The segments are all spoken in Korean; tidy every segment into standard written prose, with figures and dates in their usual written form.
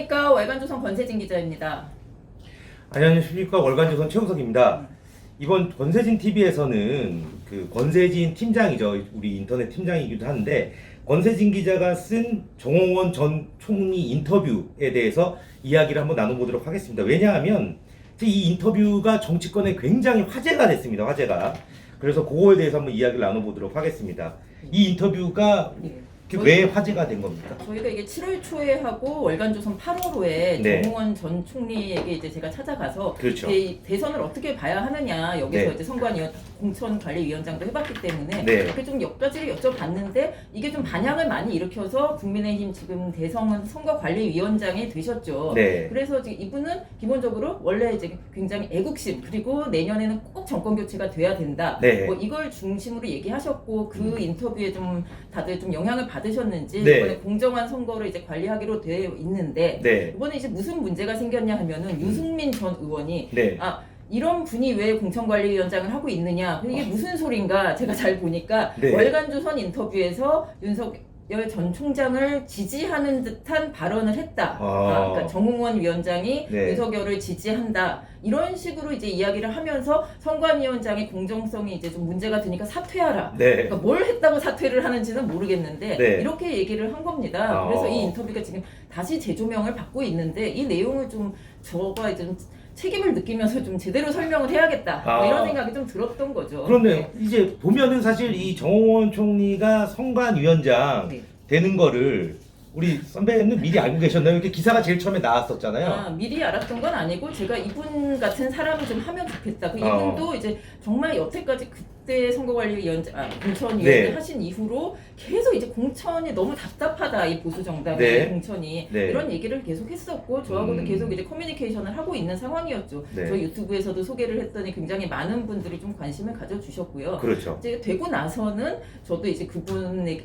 안녕하십니까. 월간조선 권세진 기자입니다. 안녕하십니까. 월간조선 최우석입니다. 이번 권세진 TV에서는 그 권세진 팀장이죠. 우리 인터넷 팀장이기도 한데 권세진 기자가 쓴 정홍원 전 총리 인터뷰에 대해서 이야기를 한번 나눠보도록 하겠습니다. 왜냐하면 이 인터뷰가 정치권에 굉장히 화제가 됐습니다. 화제가. 그래서 그거에 대해서 한번 이야기를 나눠보도록 하겠습니다. 이 인터뷰가 왜 화제가 된 겁니까? 저희가 이게 7월 초에 하고 월간조선 8월호에 네. 정홍원 전 총리에게 이제 제가 찾아가서 그렇죠. 이 대선을 어떻게 봐야 하느냐 여기서 네. 이제 선관위원 공천관리위원장도 해봤기 때문에 네. 이렇게 좀 몇 가지를 여쭤봤는데 이게 좀 반향을 많이 일으켜서 국민의힘 지금 대선 선거관리위원장이 되셨죠. 네. 그래서 지금 이분은 기본적으로 원래 이제 굉장히 애국심 그리고 내년에는 꼭 정권 교체가 돼야 된다. 네. 뭐 이걸 중심으로 얘기하셨고 그 인터뷰에 좀 다들 좀 영향을 받으셨는지 네. 이번에 공정한 선거를 이제 관리하기로 되어 있는데 네. 이번에 이제 무슨 문제가 생겼냐 하면은 유승민 전 의원이 네. 이런 분이 왜 공천관리위원장을 하고 있느냐 이게 무슨 소린가 제가 잘 보니까 네. 월간조선 인터뷰에서 윤석열 전 총장을 지지하는 듯한 발언을 했다. 그러니까 정홍원 위원장이 네. 윤석열을 지지한다. 이런 식으로 이제 이야기를 하면서 선관위원장의 공정성이 이제 좀 문제가 되니까 사퇴하라. 네. 그러니까 뭘 했다고 사퇴를 하는지는 모르겠는데 네. 이렇게 얘기를 한 겁니다. 그래서 이 인터뷰가 지금 다시 재조명을 받고 있는데 이 내용을 좀 저가 이제 좀 책임을 느끼면서 좀 제대로 설명을 해야겠다 뭐 이런 생각이 좀 들었던 거죠. 그런데 이제 보면은 사실 이 정홍원 총리가 선관위원장 네. 되는 거를 우리 선배는 미리 알고 계셨나요? 이렇게 기사가 제일 처음에 나왔었잖아요. 미리 알았던 건 아니고 제가 이분 같은 사람을 좀 하면 좋겠다. 이분도 이제 정말 여태까지 그때 선거관리위원장, 공천위원회 네. 하신 이후로 계속 이제 공천이 너무 답답하다 이 보수 정당의 네. 공천이 네. 이런 얘기를 계속 했었고 저하고도 계속 이제 커뮤니케이션을 하고 있는 상황이었죠. 네. 저 유튜브에서도 소개를 했더니 굉장히 많은 분들이 좀 관심을 가져주셨고요. 그렇죠. 이제 되고 나서는 저도 이제 그분의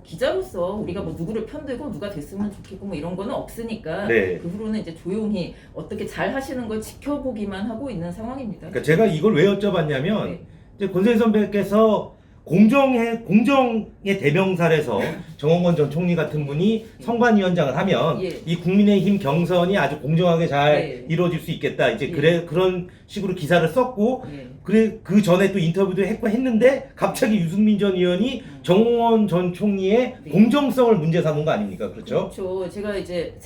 기자로서 우리가 뭐 누구를 편들고 누가 됐으면 좋겠고 뭐 이런 거는 없으니까 네. 그 후로는 이제 조용히 어떻게 잘 하시는 걸 지켜보기만 하고 있는 상황입니다. 그러니까 제가 이걸 왜 여쭤봤냐면 네. 이제 권세진 선배께서 공정의 대명사에서 정홍원 전 총리 같은 분이 선관위원장을 하면 예. 이 국민의힘 경선이 아주 공정하게 잘 네. 이루어질 수 있겠다. 이제 예. 그런 식으로 기사를 썼고 예. 그래 그 전에 또 인터뷰도 했고 했는데 갑자기 유승민 전 의원이 정홍원 전 총리의 네. 공정성을 문제 삼은 거 아닙니까? 그렇죠? 그렇죠. 제가 이제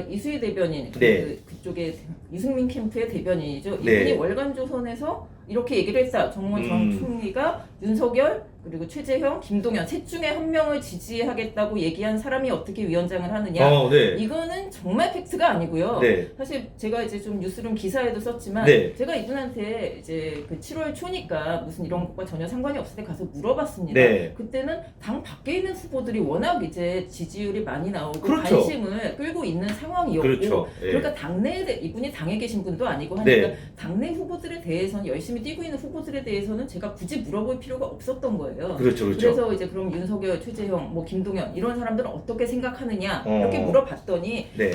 이수희 대변인 네. 그쪽에 유승민 캠프의 대변인이죠. 이분이 네. 월간조선에서 이렇게 얘기를 했다. 정홍원 전 총리가 윤석열 그리고 최재형, 김동연 셋 중에 한 명을 지지하겠다고 얘기한 사람이 어떻게 위원장을 하느냐? 네. 이거는 정말 팩트가 아니고요. 네. 사실 제가 이제 좀 뉴스룸 기사에도 썼지만 네. 제가 이분한테 이제 그 7월 초니까 무슨 이런 것과 전혀 상관이 없을 때 가서 물어봤습니다. 네. 그때는 당 밖에 있는 후보들이 워낙 이제 지지율이 많이 나오고 그렇죠. 관심을 끌고 있는 상황이었고 그렇죠. 예. 그러니까 당내에 이분이 당에 계신 분도 아니고 하니까 네. 당내 후보들에 대해서는 열심히 뛰고 있는 후보들에 대해서는 제가 굳이 물어볼 필요가 없었던 거예요. 그렇죠. 그렇죠. 그래서 이제 그럼 윤석열, 최재형, 뭐 김동연 이런 사람들은 어떻게 생각하느냐 이렇게 물어봤더니 네.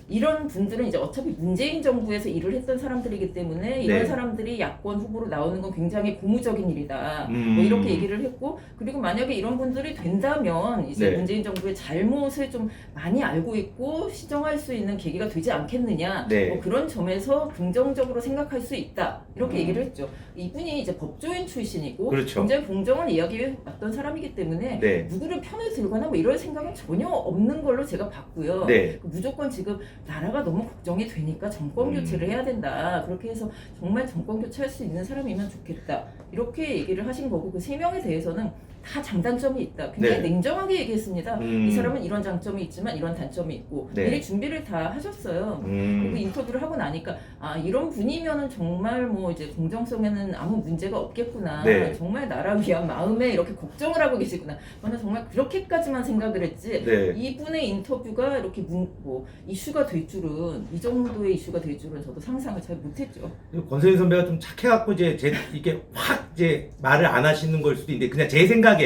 이런 분들은 이제 어차피 문재인 정부에서 일을 했던 사람들이기 때문에 이런 네. 사람들이 야권 후보로 나오는 건 굉장히 고무적인 일이다. 뭐 이렇게 얘기를 했고 그리고 만약에 이런 분들이 된다면 이제 네. 문재인 정부의 잘못을 좀 많이 알고 있고 시정할 수 있는 계기가 되지 않겠느냐. 네. 뭐 그런 점에서 긍정적으로 생각할 수 있다. 이렇게 얘기를 했죠. 이분이 이제 법조인 출신이고 그렇죠. 굉장히 공정을 이야기해 왔던 사람이기 때문에 네. 누구를 편을 들거나 뭐 이럴 생각은 전혀 없는 걸로 제가 봤고요. 네. 무조건 지금 나라가 너무 걱정이 되니까 정권 교체를 해야 된다. 그렇게 해서 정말 정권 교체할 수 있는 사람이면 좋겠다. 이렇게 얘기를 하신 거고 그 세 명에 대해서는 다 장단점이 있다. 굉장히 네. 냉정하게 얘기했습니다. 이 사람은 이런 장점이 있지만 이런 단점이 있고 네. 미리 준비를 다 하셨어요. 그리고 인터뷰를 하고 나니까 이런 분이면은 정말 뭐 이제 공정성에는 아무 문제가 없겠구나. 네. 정말 나라 위한 마음에 이렇게 걱정을 하고 계시구나. 저는 정말 그렇게까지만 생각을 했지. 네. 이분의 인터뷰가 이렇게 뭐 이슈가 될 줄은 이 정도의 이슈가 될 줄은 저도 상상을 잘 못했죠. 권세진 선배가 좀 착해갖고 이제 이렇게 확 이제 말을 안 하시는 걸 수도 있는데 그냥 제 생각엔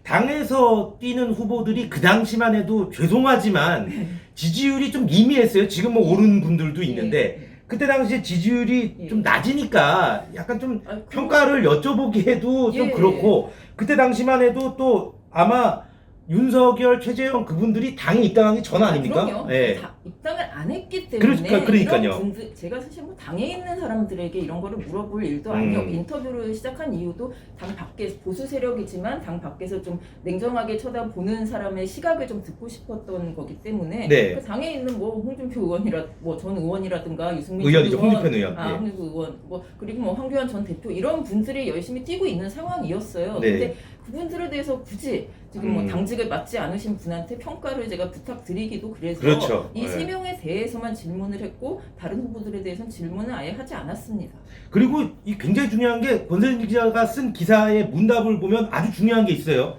당에서 뛰는 후보들이 그 당시만 해도 죄송하지만 지지율이 좀 미미했어요. 지금 뭐 오른 분들도 있는데 그때 당시에 지지율이 좀 낮으니까 약간 좀 평가를 여쭤보기에도 좀 그렇고 그때 당시만 해도 또 아마 윤석열, 최재형 그분들이 당에 입당하기 전 아닙니까? 그럼요. 예. 다 입당을 안 했기 때문에 그러니까요. 이런 분들 제가 사실 뭐 당에 있는 사람들에게 이런 거를 물어볼 일도 아니요. 인터뷰를 시작한 이유도 당 밖에 보수 세력이지만 당 밖에서 좀 냉정하게 쳐다보는 사람의 시각을 좀 듣고 싶었던 거기 때문에 네. 그 당에 있는 뭐 홍준표 의원이라 뭐 전 의원이라든가 유승민 의원이죠. 전 의원, 홍준표 의원. 예. 홍준표 의원 뭐 그리고 뭐 황교안 전 대표 이런 분들이 열심히 뛰고 있는 상황이었어요. 네. 근데 그분들에 대해서 굳이 지금 뭐 음. 당직을 맡지 않으신 분한테 평가를 제가 부탁드리기도 그래서 그렇죠. 이 네. 세 명에 대해서만 질문을 했고 다른 후보들에 대해서는 질문을 아예 하지 않았습니다. 그리고 이 굉장히 중요한 게 권세진 기자가 쓴 기사의 문답을 보면 아주 중요한 게 있어요.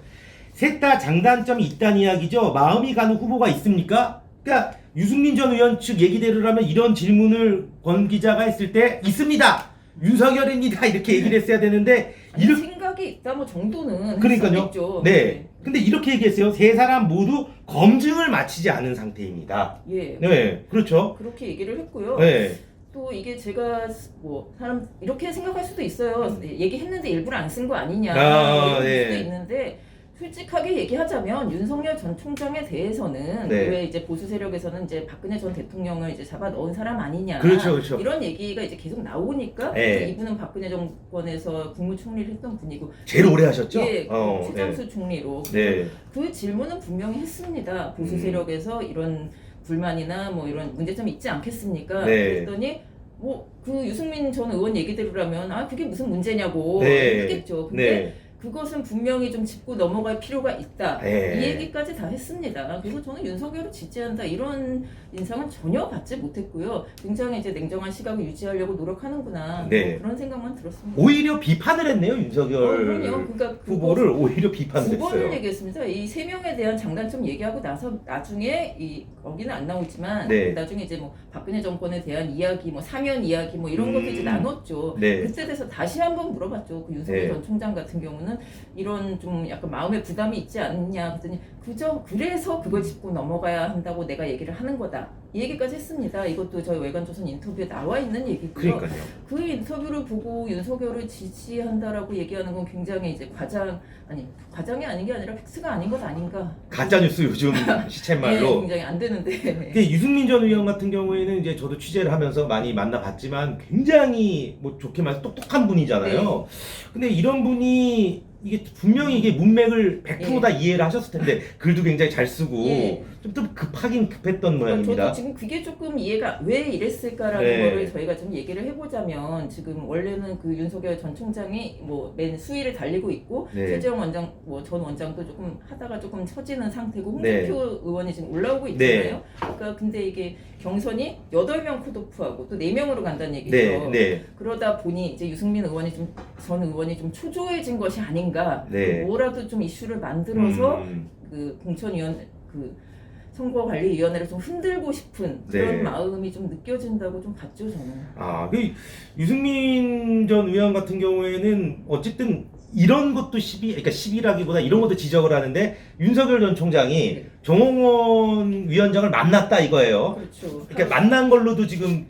셋 다 장단점이 있다는 이야기죠. 마음이 가는 후보가 있습니까? 그러니까 유승민 전 의원 측 얘기대로라면 이런 질문을 권 기자가 했을 때 있습니다. 윤석열입니다. 이렇게 얘기를 했어야 되는데 아니, 이렇게 생각이 있다 뭐 정도는 그러니까요. 했었겠죠. 네. 근데 이렇게 얘기했어요. 세 사람 모두 검증을 마치지 않은 상태입니다. 예. 네. 그렇죠. 그렇게 얘기를 했고요. 네. 또 이게 제가 뭐 사람 이렇게 생각할 수도 있어요. 얘기했는데 일부러 안 쓴 거 아니냐 이런 네. 수도 있는데 솔직하게 얘기하자면 윤석열 전 총장에 대해서는 네. 왜 이제 보수 세력에서는 이제 박근혜 전 대통령을 이제 잡아 넣은 사람 아니냐 그렇죠, 그렇죠. 이런 얘기가 이제 계속 나오니까 네. 이제 이분은 박근혜 정권에서 국무총리를 했던 분이고 제일 오래 하셨죠? 예, 네. 최장수 총리로 네. 그 질문은 분명히 했습니다. 보수 세력에서 이런 불만이나 뭐 이런 문제점이 있지 않겠습니까? 네. 그랬더니 뭐 그 유승민 전 의원 얘기대로라면 아 그게 무슨 문제냐고 네. 했겠죠. 근데 네. 그것은 분명히 좀 짚고 넘어갈 필요가 있다. 네. 이 얘기까지 다 했습니다. 그래서 저는 윤석열을 지지한다 이런 인상은 전혀 받지 못했고요. 굉장히 이제 냉정한 시각을 유지하려고 노력하는구나 네. 뭐 그런 생각만 들었습니다. 오히려 비판을 했네요. 윤석열 그럼요. 그러니까 후보를 오히려 비판을 두 번을 했어요. 얘기했습니다. 이 세 명에 대한 장단점 얘기하고 나서 나중에 이 거기는 안 나오지만 네. 나중에 이제 뭐 박근혜 정권에 대한 이야기, 뭐 사면 이야기, 뭐 이런 것도 이제 나눴죠. 네. 그때 돼서 다시 한번 물어봤죠. 그 윤석열 네. 전 총장 같은 경우는 이런 좀 약간 마음의 부담이 있지 않느냐 그랬더니 그래서 그걸 짚고 넘어가야 한다고 내가 얘기를 하는 거다. 이 얘기까지 했습니다. 이것도 저희 외관조선 인터뷰에 나와 있는 얘기고요. 그러니까요. 그 인터뷰를 보고 윤석열을 지지한다라고 얘기하는 건 굉장히 이제 과장이 아닌 게 아니라 팩스가 아닌 것 아닌가. 가짜 뉴스 요즘 예, 시쳇말로. 굉장히 안 되는데. 근데 유승민 전 의원 같은 경우에는 이제 저도 취재를 하면서 많이 만나봤지만 굉장히 뭐 좋게 말해서 똑똑한 분이잖아요. 네. 근데 이런 분이 이게 분명히 이게 문맥을 100% 다 이해를 하셨을 텐데 글도 굉장히 잘 쓰고 예. 좀 급하긴 급했던 저도 모양입니다. 지금 그게 조금 이해가 왜 이랬을까라는 네. 거를 저희가 좀 얘기를 해보자면 지금 원래는 그 윤석열 전 총장이 뭐 맨 수위를 달리고 있고 네. 최재형 원장 뭐 전 원장도 조금 하다가 조금 처지는 상태고 홍준표 네. 의원이 지금 올라오고 네. 있잖아요. 그러니까 근데 이게 경선이 8명 컷오프하고 또 4명으로 간다는 얘기죠. 네, 네. 그러다 보니 이제 유승민 의원이 전 의원이 좀 초조해진 것이 아닌가. 네. 뭐라도 좀 이슈를 만들어서 음. 그 공천위원 그 선거관리위원회를 좀 흔들고 싶은 그런 네. 마음이 좀 느껴진다고 좀 봤죠 저는. 그 유승민 전 의원 같은 경우에는 어쨌든 이런 것도 그러니까 시비라기보다 이런 것도 지적을 하는데 윤석열 전 총장이 네. 정홍원 위원장을 만났다 이거예요. 그렇죠. 그러니까 만난 걸로도 지금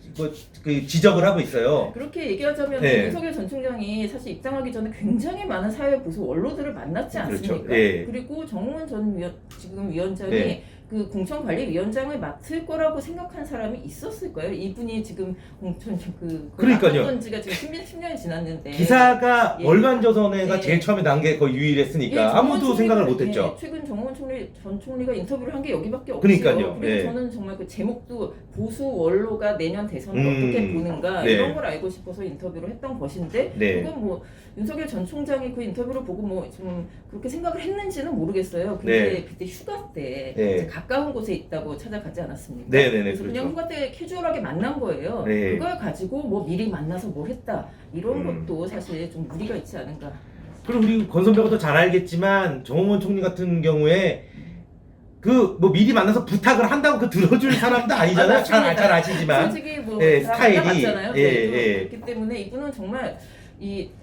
그 지적을 하고 있어요. 그렇게 얘기하자면 네. 윤석열 전 총장이 사실 입당하기 전에 굉장히 많은 사회 보수 원로들을 만났지 않습니까? 그렇죠. 예. 그리고 정홍원 전 지금 위원장이 네. 그 공천관리위원장을 맡을 거라고 생각한 사람이 있었을 거예요. 이분이 지금 공천 그러니까요. 건 지가 지금 10년이 지났는데 기사가 예. 월간조선에가 네. 제일 처음에 난 게 거의 유일했으니까 예, 아무도 정홍원 생각을 총리가- 못했죠. 예, 최근 정홍원 전 총리가 인터뷰를 한 게 여기밖에 없어요. 그러니까요. 그래서 예. 저는 정말 그 제목도 보수 원로가 내년 대선을 어떻게 보는가 네. 이런 걸 알고 싶어서 인터뷰를 했던 것인데 네. 그건 뭐 윤석열 전 총장이 그 인터뷰를 보고 뭐 좀 그렇게 생각을 했는지는 모르겠어요. 근데 네. 그때 휴가 때 네. 이제 가까운 곳에 있다고 찾아가지 않았습니까? 네네네, 그래서 그냥 그렇죠. 휴가 때 캐주얼하게 만난 거예요. 네. 그걸 가지고 뭐 미리 만나서 뭘 했다 이런 음. 것도 사실 좀 무리가 있지 않은가. 그리고 우리 권 선배가 더 잘 알겠지만 정홍원 총리 같은 경우에 그 뭐 미리 만나서 부탁을 한다고 그 들어줄 사람도 아니잖아요. 아, 잘 맞습니다. 아시지만. 솔직히 뭐 예, 다 스타일이, 만나봤잖아요. 예, 저희도. 예. 그렇기 때문에 이분은 정말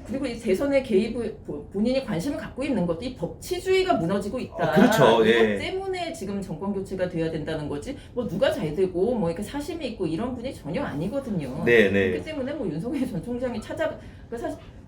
그리고 이 대선에 개입을 본인이 관심을 갖고 있는 것도 이 법치주의가 무너지고 있다. 그렇죠. 이것 예. 때문에 지금 정권 교체가 돼야 된다는 거지. 뭐 누가 잘 되고 뭐 이렇게 사심이 있고 이런 분이 전혀 아니거든요. 네네. 그렇기 때문에 뭐 윤석열 전 총장이 사실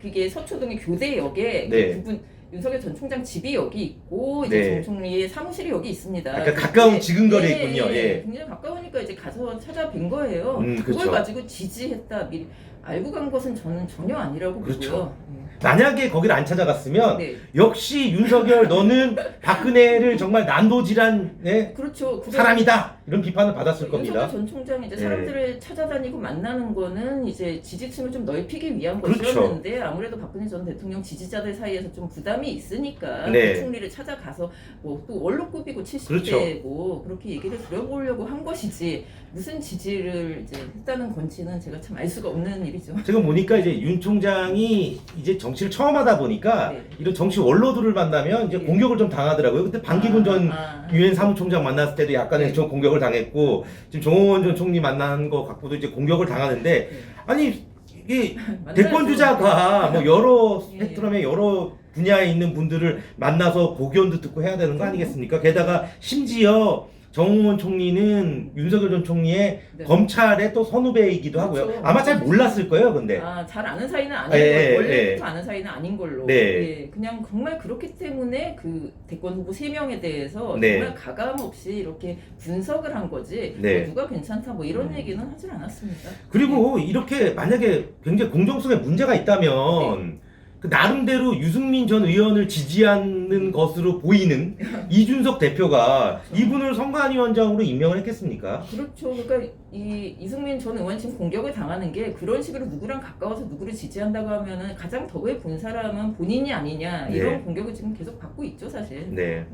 그게 서초동의 교대역에 네. 그분 윤석열 전 총장 집이 여기 있고 이제 네. 정 총리의 사무실이 여기 있습니다. 약간 가까운 지근거리에 있군요. 예. 굉장히 가까우니까 이제 가서 찾아뵌 거예요. 그쵸. 그걸 가지고 지지했다 미리 알고 간 것은 저는 전혀 아니라고 그렇죠. 보고요. 만약에 거기를 안 찾아갔으면 네. 역시 윤석열 너는 박근혜를 정말 난도질한 그렇죠. 사람이다 이런 비판을 받았을 겁니다. 윤석열 전 총장이 이제 네. 사람들을 찾아다니고 만나는 거는 이제 지지층을 좀 넓히기 위한 그렇죠. 것이었는데 아무래도 박근혜 전 대통령 지지자들 사이에서 좀 부담이 있으니까 네. 그 총리를 찾아가서 뭐 또 원로급이고 70대고 그렇죠. 그렇게 얘기를 들어보려고 한 것이지 무슨 지지를 이제 했다는 건지는 제가 참 알 수가 없는 일이죠. 제가 보니까 이제 윤 총장이 이제 정치를 처음 하다 보니까 네. 이런 정치 원로들을 만나면 이제 네. 공격을 좀 당하더라고요. 그때 반기문 전 유엔 사무총장 만났을 때도 약간의 네. 좀 공격을 당했고 지금 정홍원 전 총리 만난 거 갖고도 이제 공격을 당하는데 네. 아니 이게 만나야죠. 대권 주자가 뭐 여러 예. 스펙트럼의 여러 분야에 있는 분들을 만나서 고견도 듣고 해야 되는 거 아니겠습니까? 게다가 심지어 정홍원 총리는 윤석열 전 총리의 네. 검찰의 또 선후배이기도 하고요. 그렇죠. 아마 잘 몰랐을 거예요, 근데. 잘 아는 사이는 아닌 예, 걸로 원래부터 예. 아는 사이는 아닌 걸로 네. 예, 그냥 정말 그렇기 때문에 그 대권 후보 3명에 대해서 네. 정말 가감 없이 이렇게 분석을 한 거지 네. 뭐 누가 괜찮다 뭐 이런 얘기는 하질 않았습니다. 그리고 이렇게 만약에 굉장히 공정성에 문제가 있다면 그 나름대로 유승민 전 의원을 지지하는 것으로 보이는 이준석 대표가 이분을 선관위원장으로 임명을 했겠습니까? 그렇죠. 그러니까 이 이승민 전 의원 지금 공격을 당하는 게 그런 식으로 누구랑 가까워서 누구를 지지한다고 하면은 가장 덕을 본 사람은 본인이 아니냐 이런 네. 공격을 지금 계속 받고 있죠, 사실. 네.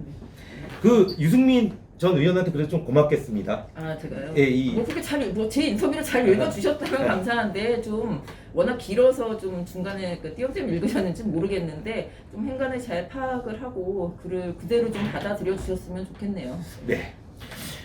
그 유승민 전 의원한테 그래서 좀 고맙겠습니다. 제가요. 예, 뭐 그렇게 제 인터뷰를 잘 읽어주셨다면 네. 감사한데 좀 워낙 길어서 좀 중간에 그 띄엄띄엄 읽으셨는지 모르겠는데 좀 행간을 잘 파악을 하고 글을 그대로 좀 받아들여 주셨으면 좋겠네요. 네.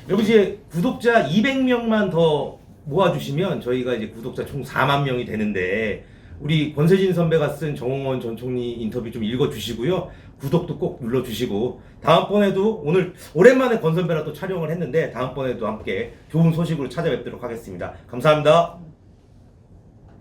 여러분 이제 구독자 200명만 더 모아주시면 저희가 이제 구독자 총 4만 명이 되는데 우리 권세진 선배가 쓴 정홍원 전 총리 인터뷰 좀 읽어주시고요. 구독도 꼭 눌러주시고 다음번에도 오늘 오랜만에 권 선배랑 또 촬영을 했는데 다음번에도 함께 좋은 소식으로 찾아뵙도록 하겠습니다. 감사합니다.